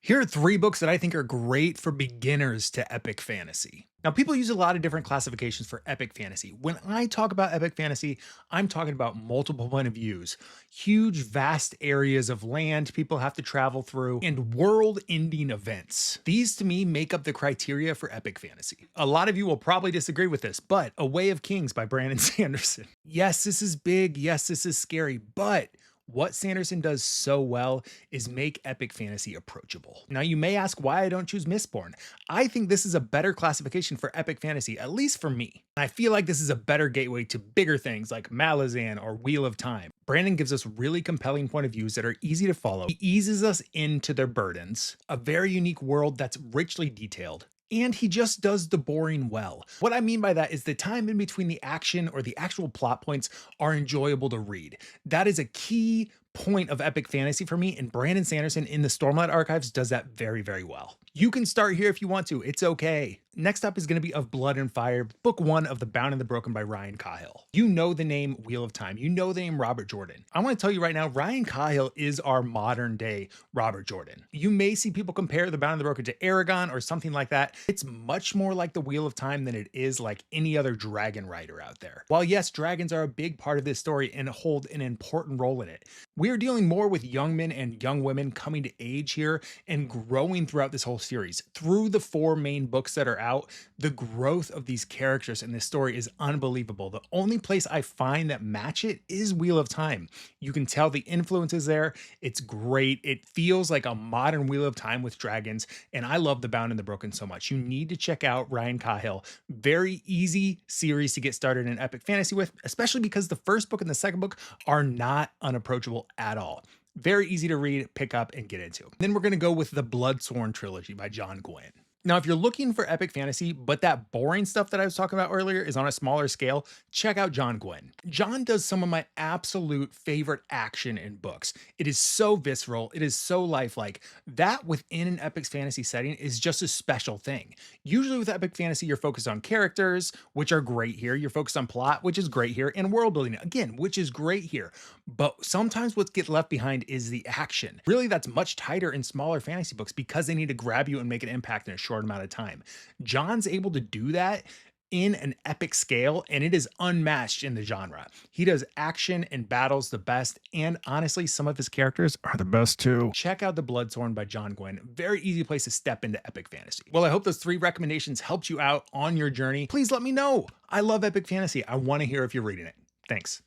Here are three books that I think are great for beginners to epic fantasy. Now, people use a lot of different classifications for epic fantasy. When I talk about epic fantasy, I'm talking about multiple point of views, huge, vast areas of land people have to travel through, and world ending events. These to me make up the criteria for epic fantasy. A lot of you will probably disagree with this, but A Way of Kings by Brandon Sanderson. Yes, this is big. Yes, this is scary, but what Sanderson does so well is make epic fantasy approachable. Now, you may ask why I don't choose Mistborn. I think this is a better classification for epic fantasy, at least for me. I feel like this is a better gateway to bigger things like Malazan or Wheel of Time. Brandon gives us really compelling point of views that are easy to follow. He eases us into their burdens, a very unique world that's richly detailed, and he just does the boring well. What I mean by that is the time in between the action or the actual plot points are enjoyable to read. That is a key point of epic fantasy for me, and Brandon Sanderson in the Stormlight Archives does that very, very well. You can start here if you want to, it's okay. Next up is going to be Of Blood and Fire, book one of The Bound and the Broken by Ryan Cahill. You know the name Wheel of Time, you know the name Robert Jordan. I want to tell you right now, Ryan Cahill is our modern day Robert Jordan. You may see people compare The Bound and the Broken to Aragon or something like that. It's much more like the Wheel of Time than it is like any other dragon writer out there. While yes, dragons are a big part of this story and hold an important role in it, we are dealing more with young men and young women coming to age here and growing throughout this whole series. Through the four main books that are out, the growth of these characters in this story is unbelievable. The only place I find that match it is Wheel of Time. You can tell the influences there. It's great. It feels like a modern Wheel of Time with dragons, and I love The Bound and the Broken so much. You need to check out Ryan Cahill. Very easy series to get started in epic fantasy with, especially because the first book and the second book are not unapproachable at all. Very easy to read, pick up, and get into. Then we're going to go with the Bloodsworn trilogy by John Gwynne. Now, if you're looking for epic fantasy, but that boring stuff that I was talking about earlier is on a smaller scale, check out John Gwynne. John does some of my absolute favorite action in books. It is so visceral. It is so lifelike. That within an epic fantasy setting is just a special thing. Usually with epic fantasy, you're focused on characters, which are great here. You're focused on plot, which is great here, and world building, again, which is great here. But sometimes what gets left behind is the action. Really, that's much tighter in smaller fantasy books because they need to grab you and make an impact in a short amount of time. John's able to do that in an epic scale, and it is unmatched in the genre. He does action and battles the best, and honestly, some of his characters are the best too. Check out The Bloodsworn by John Gwynne. Very easy place to step into epic fantasy. Well, I hope those three recommendations helped you out on your journey. Please let me know. I love epic fantasy. I want to hear if you're reading it. Thanks.